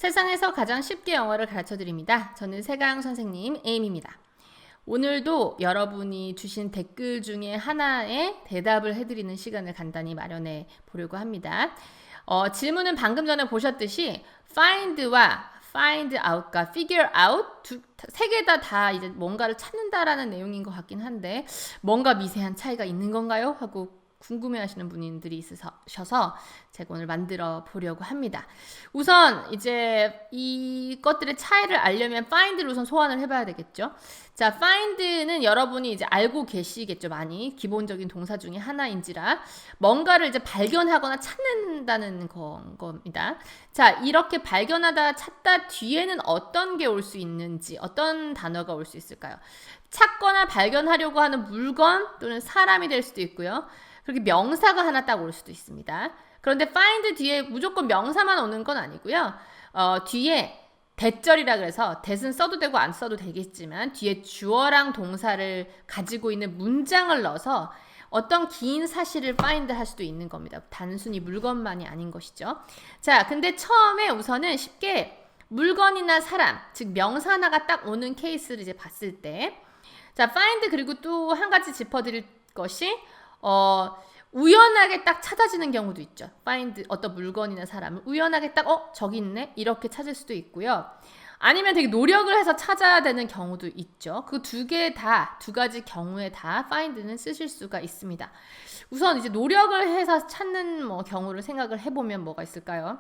세상에서 가장 쉽게 영어를 가르쳐 드립니다. 저는 세강 선생님 에임입니다. 오늘도 여러분이 주신 댓글 중에 하나에 대답을 해드리는 시간을 간단히 마련해 보려고 합니다. 질문은 방금 전에 보셨듯이 find와 find out과 figure out 세 개 다 이제 뭔가를 찾는다라는 내용인 것 같긴 한데 뭔가 미세한 차이가 있는 건가요? 하고 궁금해하시는 분들이 있으셔서 제가 오늘 만들어 보려고 합니다. 우선 이제 이것들의 차이를 알려면 find를 우선 소환을 해봐야 되겠죠. 자, find는 여러분이 이제 알고 계시겠죠. 많이 기본적인 동사 중에 하나인지라 뭔가를 이제 발견하거나 찾는다는 겁니다. 자, 이렇게 발견하다 찾다 뒤에는 어떤 게 올 수 있는지, 어떤 단어가 올 수 있을까요? 찾거나 발견하려고 하는 물건 또는 사람이 될 수도 있고요. 그렇게 명사가 하나 딱 올 수도 있습니다. 그런데 find 뒤에 무조건 명사만 오는 건 아니고요. 뒤에 대절이라 그래서 that은 써도 되고 안 써도 되겠지만 뒤에 주어랑 동사를 가지고 있는 문장을 넣어서 어떤 긴 사실을 find 할 수도 있는 겁니다. 단순히 물건만이 아닌 것이죠. 자, 근데 처음에 우선은 쉽게 물건이나 사람, 즉 명사 하나가 딱 오는 케이스를 이제 봤을 때, 자, find 그리고 또 한 가지 짚어드릴 것이 우연하게 딱 찾아지는 경우도 있죠. find 어떤 물건이나 사람을 우연하게 딱 저기 있네? 이렇게 찾을 수도 있고요. 아니면 되게 노력을 해서 찾아야 되는 경우도 있죠. 그 두 가지 경우에 다 find는 쓰실 수가 있습니다. 우선 이제 노력을 해서 찾는 경우를 생각을 해보면 뭐가 있을까요?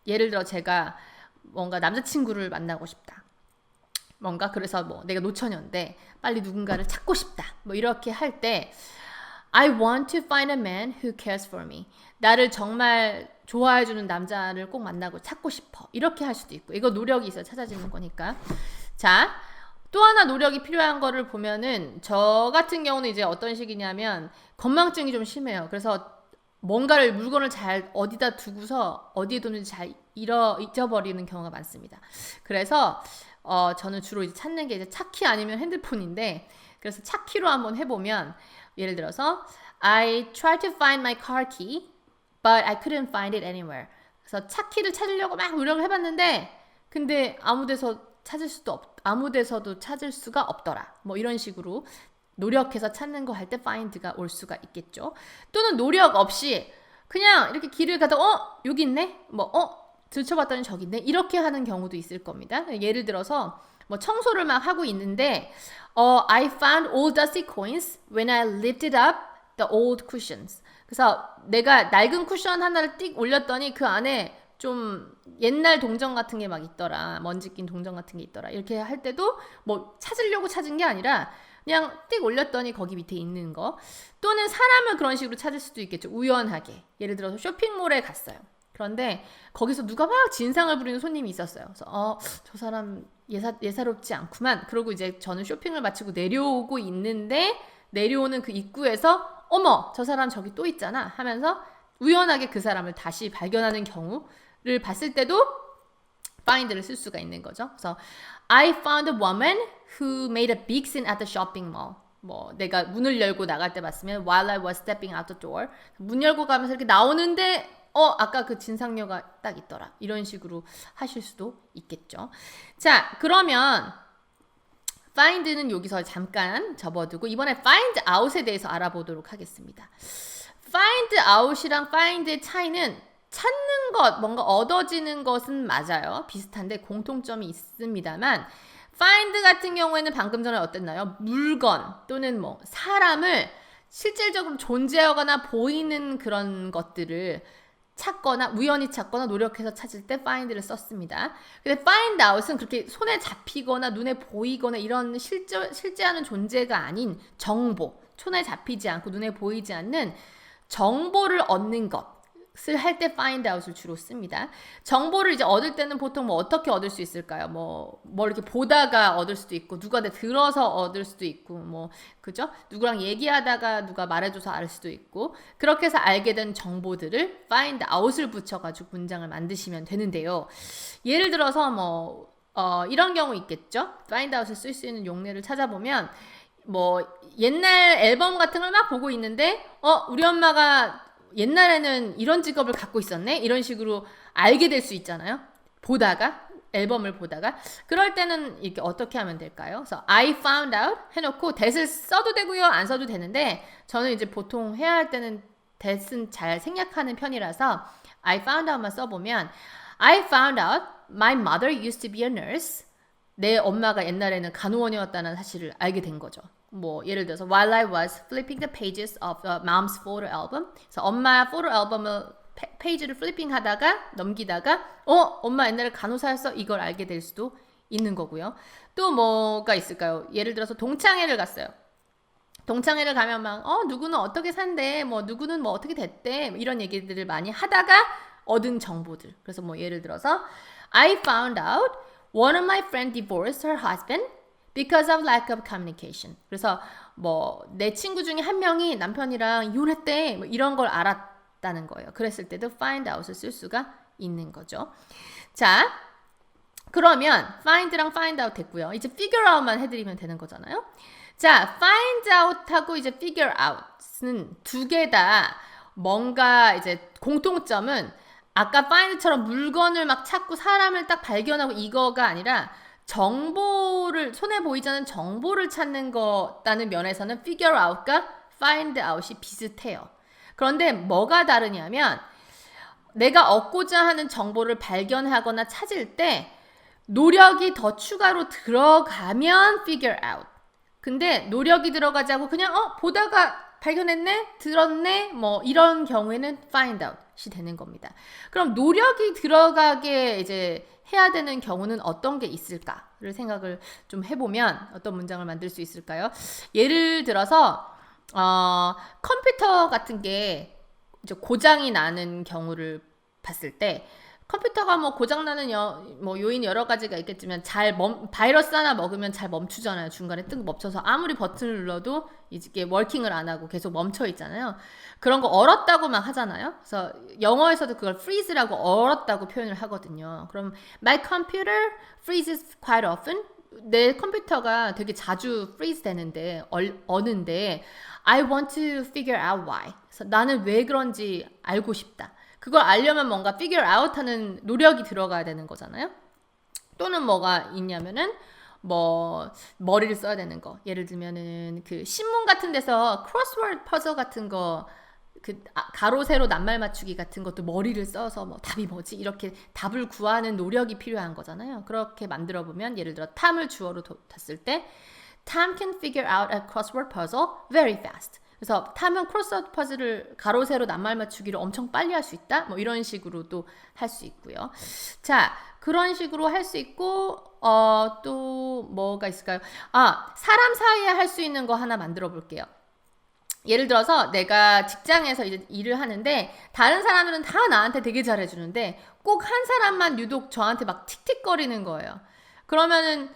예를 들어 제가 뭔가 남자친구를 만나고 싶다. 뭔가 그래서 내가 노처녀인데 빨리 누군가를 찾고 싶다. 이렇게 할 때 I want to find a man who cares for me. 나를 정말 좋아해주는 남자를 꼭 만나고 찾고 싶어. 이렇게 할 수도 있고. 이거 노력이 있어야 찾아지는 거니까. 자, 또 하나 노력이 필요한 거를 보면은 저 같은 경우는 이제 어떤 식이냐면 건망증이 좀 심해요. 그래서 뭔가를 물건을 잘 어디다 두고서 어디에 뒀는지 잘 잊어버리는 경우가 많습니다. 그래서 저는 주로 이제 찾는 게 이제 차키 아니면 핸드폰인데 그래서 차키로 한번 해보면 예를 들어서 I tried to find my car key, but I couldn't find it anywhere. 그래서 차키를 찾으려고 막 노력을 해봤는데 근데 아무 데서도 찾을 수가 없더라. 이런 식으로 노력해서 찾는 거 할 때 find가 올 수가 있겠죠. 또는 노력 없이 그냥 이렇게 길을 가다가 여기 있네? 들춰봤더니 저기 있네? 이렇게 하는 경우도 있을 겁니다. 예를 들어서 청소를 막 하고 있는데 I found old dusty coins when I lifted up the old cushions. 그래서 내가 낡은 쿠션 하나를 띡 올렸더니 그 안에 좀 옛날 동전 같은 게 막 있더라. 먼지 낀 동전 같은 게 있더라. 이렇게 할 때도 찾으려고 찾은 게 아니라 그냥 띡 올렸더니 거기 밑에 있는 거. 또는 사람을 그런 식으로 찾을 수도 있겠죠. 우연하게. 예를 들어서 쇼핑몰에 갔어요. 그런데 거기서 누가 막 진상을 부리는 손님이 있었어요. 그래서 저 사람 예사롭지 않구만. 그러고 이제 저는 쇼핑을 마치고 내려오고 있는데 내려오는 그 입구에서 어머 저 사람 저기 또 있잖아 하면서 우연하게 그 사람을 다시 발견하는 경우를 봤을 때도 find를 쓸 수가 있는 거죠. 그래서 I found a woman who made a big scene at the shopping mall. 내가 문을 열고 나갈 때 봤으면 while I was stepping out the door. 문 열고 가면서 이렇게 나오는데 아까 그 진상녀가 딱 있더라. 이런 식으로 하실 수도 있겠죠. 자, 그러면 find는 여기서 잠깐 접어두고 이번에 find out에 대해서 알아보도록 하겠습니다. find out이랑 find의 차이는 찾는 것, 뭔가 얻어지는 것은 맞아요. 비슷한데 공통점이 있습니다만 find 같은 경우에는 방금 전에 어땠나요? 물건 또는 사람을 실질적으로 존재하거나 보이는 그런 것들을 찾거나 우연히 찾거나 노력해서 찾을 때 find를 썼습니다. 근데 find out은 그렇게 손에 잡히거나 눈에 보이거나 이런 실제하는 존재가 아닌 정보, 손에 잡히지 않고 눈에 보이지 않는 정보를 얻는 것을 할 때 find out을 주로 씁니다. 정보를 이제 얻을 때는 보통 어떻게 얻을 수 있을까요? 이렇게 보다가 얻을 수도 있고 누가 들어서 얻을 수도 있고 그죠? 누구랑 얘기하다가 누가 말해줘서 알 수도 있고 그렇게 해서 알게 된 정보들을 find out을 붙여가지고 문장을 만드시면 되는데요. 예를 들어서 이런 경우 있겠죠? find out을 쓸 수 있는 용례를 찾아보면 옛날 앨범 같은 걸 막 보고 있는데 우리 엄마가 옛날에는 이런 직업을 갖고 있었네? 이런 식으로 알게 될 수 있잖아요. 보다가 앨범을 보다가 그럴 때는 이렇게 어떻게 하면 될까요? 그래서 I found out 해놓고 that을 써도 되고요, 안 써도 되는데 저는 이제 보통 해야 할 때는 that은 잘 생략하는 편이라서 I found out만 써보면 I found out my mother used to be a nurse. 내 엄마가 옛날에는 간호원이었다는 사실을 알게 된 거죠. 뭐 예를 들어서 while I was flipping the pages of mom's photo album. 그래서 엄마 포토 앨범을 페이지를 플리핑 하다가 넘기다가 엄마 옛날에 간호사였어 이걸 알게 될 수도 있는 거고요. 또 뭐가 있을까요? 예를 들어서 동창회를 갔어요. 동창회를 가면 막 누구는 어떻게 산대, 뭐 누구는 뭐 어떻게 됐대, 이런 얘기들을 많이 하다가 얻은 정보들. 그래서 뭐 예를 들어서 I found out one of my friends divorced her husband because of lack of communication. 그래서 뭐 내 친구 중에 한 명이 남편이랑 이혼했대, 뭐 이런 걸 알았다는 거예요. 그랬을 때도 find out을 쓸 수가 있는 거죠. 자, 그러면 find랑 find out 됐고요. 이제 figure out만 해드리면 되는 거잖아요. 자, find out하고 이제 figure out은 두 개 다 뭔가 이제 공통점은 아까 find처럼 물건을 막 찾고 사람을 딱 발견하고 이거가 아니라 정보를, 손에 보이지 않는 정보를 찾는 거라는 면에서는 figure out과 find out이 비슷해요. 그런데 뭐가 다르냐면 내가 얻고자 하는 정보를 발견하거나 찾을 때 노력이 더 추가로 들어가면 figure out. 근데 노력이 들어가지 않고 그냥 보다가 발견했네? 들었네? 뭐 이런 경우에는 find out이 되는 겁니다. 그럼 노력이 들어가게 이제 해야 되는 경우는 어떤 게 있을까를 생각을 좀 해보면 어떤 문장을 만들 수 있을까요? 예를 들어서 컴퓨터 같은 게 이제 고장이 나는 경우를 봤을 때 컴퓨터가 뭐 고장나는 뭐 요인 여러 가지가 있겠지만 바이러스 하나 먹으면 잘 멈추잖아요. 중간에 뜬 멈춰서 아무리 버튼을 눌러도 이게 워킹을 안 하고 계속 멈춰 있잖아요. 그런 거 얼었다고 막 하잖아요. 그래서 영어에서도 그걸 freeze라고 얼었다고 표현을 하거든요. 그럼 my computer freezes quite often. 내 컴퓨터가 되게 자주 freeze 되는데 어는데 I want to figure out why. 그래서 나는 왜 그런지 알고 싶다. 그걸 알려면 뭔가 figure out 하는 노력이 들어가야 되는 거잖아요. 또는 뭐가 있냐면은 뭐 머리를 써야 되는 거. 예를 들면은 그 신문 같은 데서 crossword puzzle 같은 거, 그 가로 세로 낱말 맞추기 같은 것도 머리를 써서 뭐 답이 뭐지 이렇게 답을 구하는 노력이 필요한 거잖아요. 그렇게 만들어 보면 예를 들어 탐을 주어로 뒀을 때 Tom can figure out a crossword puzzle very fast. 그래서 탐은 크로스워드 퍼즐을 가로 세로 낱말 맞추기를 엄청 빨리 할 수 있다. 뭐 이런 식으로도 할 수 있고요. 자, 그런 식으로 할 수 있고 또 뭐가 있을까요? 사람 사이에 할 수 있는 거 하나 만들어 볼게요. 예를 들어서 내가 직장에서 이제 일을 하는데 다른 사람들은 다 나한테 되게 잘해주는데 꼭 한 사람만 유독 저한테 막 틱틱거리는 거예요. 그러면은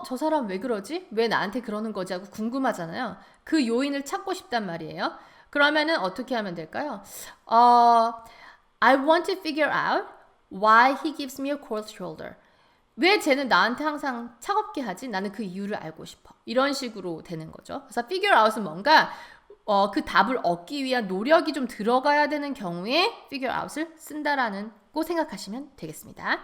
저 사람 왜 그러지? 왜 나한테 그러는 거지? 하고 궁금하잖아요. 그 요인을 찾고 싶단 말이에요. 그러면은 어떻게 하면 될까요? I want to figure out why he gives me a cold shoulder. 왜 쟤는 나한테 항상 차갑게 하지? 나는 그 이유를 알고 싶어. 이런 식으로 되는 거죠. 그래서 figure out은 뭔가 그 답을 얻기 위한 노력이 좀 들어가야 되는 경우에 figure out을 쓴다라는 거 생각하시면 되겠습니다.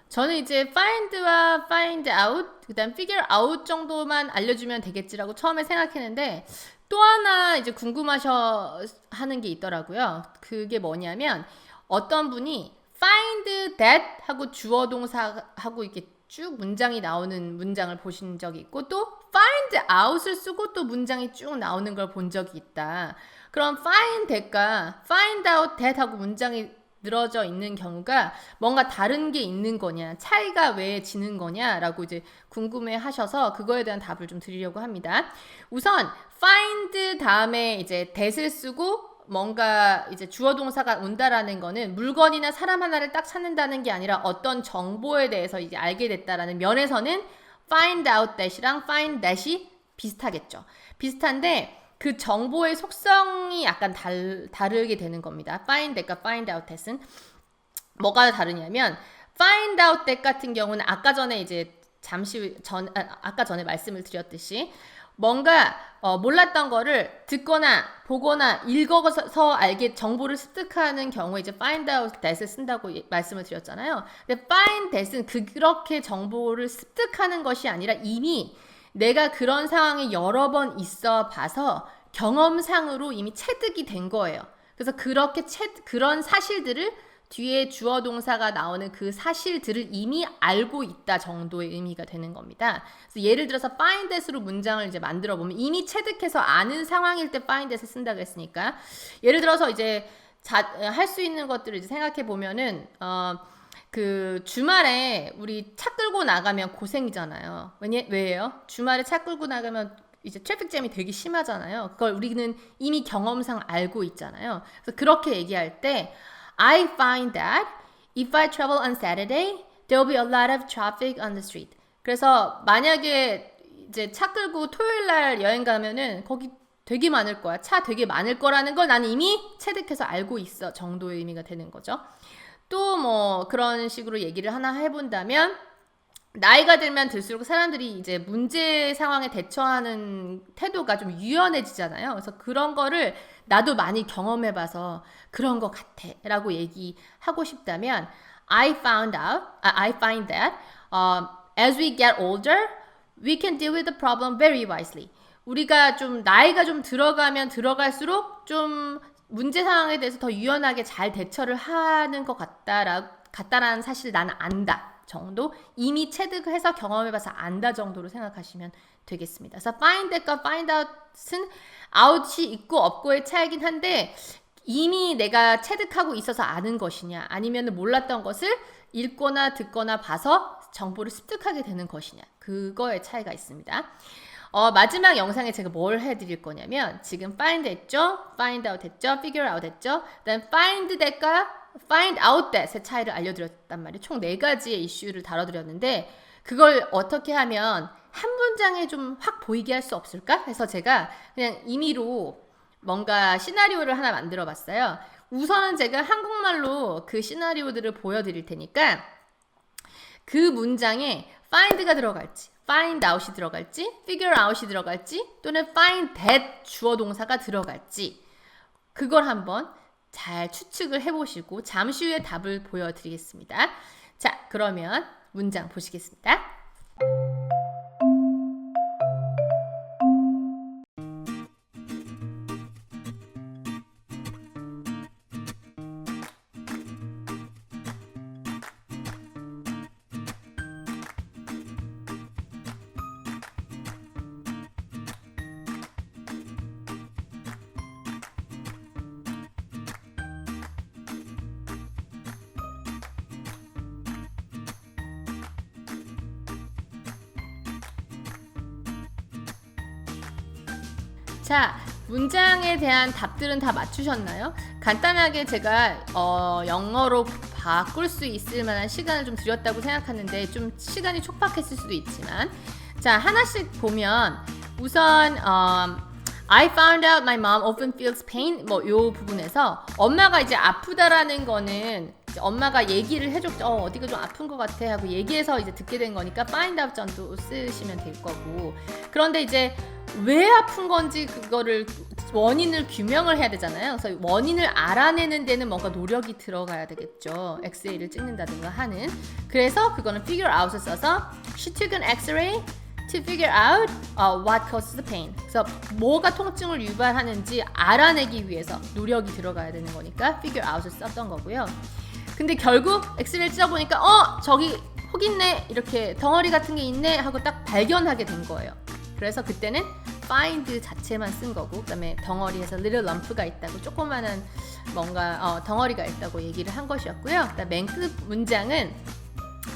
저는 이제 find와 find out, 그다음 figure out 정도만 알려주면 되겠지라고 처음에 생각했는데 또 하나 이제 궁금하셔 하는 게 있더라고요. 그게 뭐냐면 어떤 분이 find that 하고 주어 동사하고 이렇게 쭉 문장이 나오는 문장을 보신 적이 있고 또 find out을 쓰고 또 문장이 쭉 나오는 걸 본 적이 있다. 그럼 find that과 find out that 하고 문장이 늘어져 있는 경우가 뭔가 다른 게 있는 거냐, 차이가 왜 지는 거냐라고 이제 궁금해 하셔서 그거에 대한 답을 좀 드리려고 합니다. 우선 find 다음에 이제 that을 쓰고 뭔가 이제 주어 동사가 온다라는 거는 물건이나 사람 하나를 딱 찾는다는 게 아니라 어떤 정보에 대해서 이제 알게 됐다라는 면에서는 find out that이랑 find that이 비슷하겠죠. 비슷한데 그 정보의 속성이 약간 다르게 되는 겁니다. find that과 find out that은 뭐가 다르냐면 find out that 같은 경우는 아까 전에 이제 아까 전에 말씀을 드렸듯이 뭔가 몰랐던 거를 듣거나 보거나 읽어서 알게 정보를 습득하는 경우에 이제 find out that을 쓴다고 말씀을 드렸잖아요. 근데 find that은 그렇게 정보를 습득하는 것이 아니라 이미 내가 그런 상황에 여러 번 있어 봐서 경험상으로 이미 체득이 된 거예요. 그래서 그렇게 그런 사실들을 뒤에 주어 동사가 나오는 그 사실들을 이미 알고 있다 정도의 의미가 되는 겁니다. 그래서 예를 들어서 find that으로 문장을 이제 만들어 보면 이미 체득해서 아는 상황일 때 find that을 쓴다 그랬으니까 예를 들어서 이제 할 수 있는 것들을 이제 생각해 보면은 그 주말에 우리 차 끌고 나가면 고생이잖아요. 왜예요? 주말에 차 끌고 나가면 이제 트래픽잼이 되게 심하잖아요. 그걸 우리는 이미 경험상 알고 있잖아요. 그래서 그렇게 얘기할 때 I find that if I travel on Saturday, there will be a lot of traffic on the street. 그래서 만약에 이제 차 끌고 토요일 날 여행 가면은 거기 되게 많을 거야. 차 되게 많을 거라는 걸 나는 이미 체득해서 알고 있어 정도의 의미가 되는 거죠. 또 뭐 그런 식으로 얘기를 하나 해본다면 나이가 들면 들수록 사람들이 이제 문제 상황에 대처하는 태도가 좀 유연해지잖아요. 그래서 그런 거를 나도 많이 경험해봐서 그런 것 같아 라고 얘기하고 싶다면 I find that as we get older, we can deal with the problem very wisely. 우리가 좀 나이가 좀 들어가면 들어갈수록 좀 문제 상황에 대해서 더 유연하게 잘 대처를 하는 것 같다라는 사실을 나는 안다 정도, 이미 체득을 해서 경험해봐서 안다 정도로 생각하시면 되겠습니다. 그래서 find that과 find out은 out이 있고 없고의 차이긴 한데 이미 내가 체득하고 있어서 아는 것이냐 아니면 몰랐던 것을 읽거나 듣거나 봐서 정보를 습득하게 되는 것이냐 그거의 차이가 있습니다. 마지막 영상에 제가 뭘 해드릴 거냐면 지금 find 했죠? find out 했죠? figure out 했죠? 그다음 find that과 find out that의 차이를 알려드렸단 말이에요. 총 4가지의 이슈를 다뤄드렸는데 그걸 어떻게 하면 한 문장에 좀 확 보이게 할 수 없을까? 해서 제가 그냥 임의로 뭔가 시나리오를 하나 만들어 봤어요. 우선은 제가 한국말로 그 시나리오들을 보여드릴 테니까 그 문장에 find가 들어갈지 find out이 들어갈지 figure out이 들어갈지 또는 find that 주어 동사가 들어갈지 그걸 한번 잘 추측을 해보시고 잠시 후에 답을 보여드리겠습니다. 자, 그러면 문장 보시겠습니다. 자, 문장에 대한 답들은 다 맞추셨나요? 간단하게 제가 영어로 바꿀 수 있을 만한 시간을 좀 드렸다고 생각하는데 좀 시간이 촉박했을 수도 있지만 자, 하나씩 보면 우선 I found out my mom often feels pain 뭐 요 부분에서 엄마가 이제 아프다라는 거는 엄마가 얘기를 해줬죠. 어디가 좀 아픈 것 같아 하고 얘기해서 이제 듣게 된 거니까 find out 정도 쓰시면 될 거고 그런데 이제 왜 아픈 건지 그거를 원인을 규명을 해야 되잖아요. 그래서 원인을 알아내는 데는 뭔가 노력이 들어가야 되겠죠. 엑스레이를 찍는다든가 하는. 그래서 그거는 figure out을 써서 she took an X-ray to figure out what causes the pain. 그래서 뭐가 통증을 유발하는지 알아내기 위해서 노력이 들어가야 되는 거니까 figure out을 썼던 거고요. 근데 결국 엑스레이를 찍어보니까 저기 혹 있네 이렇게 덩어리 같은 게 있네 하고 딱 발견하게 된 거예요. 그래서 그때는 find 자체만 쓴 거고, 그 다음에 덩어리에서 little lump가 있다고, 조그마한 뭔가 덩어리가 있다고 얘기를 한 것이었고요. 그다음 맨 끝 문장은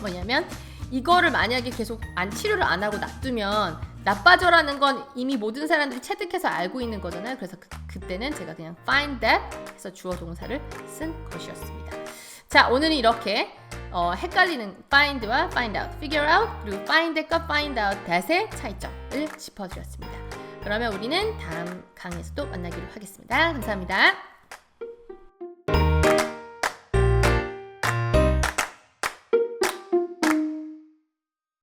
뭐냐면, 이거를 만약에 계속 치료를 안 하고 놔두면 나빠져라는 건 이미 모든 사람들이 체득해서 알고 있는 거잖아요. 그래서 그때는 제가 그냥 find that 해서 주어 동사를 쓴 것이었습니다. 자, 오늘은 이렇게 헷갈리는 find와 find out, figure out, 그리고 find that과 find out that의 차이점을 짚어드렸습니다. 그러면 우리는 다음 강의에서도 만나기로 하겠습니다. 감사합니다.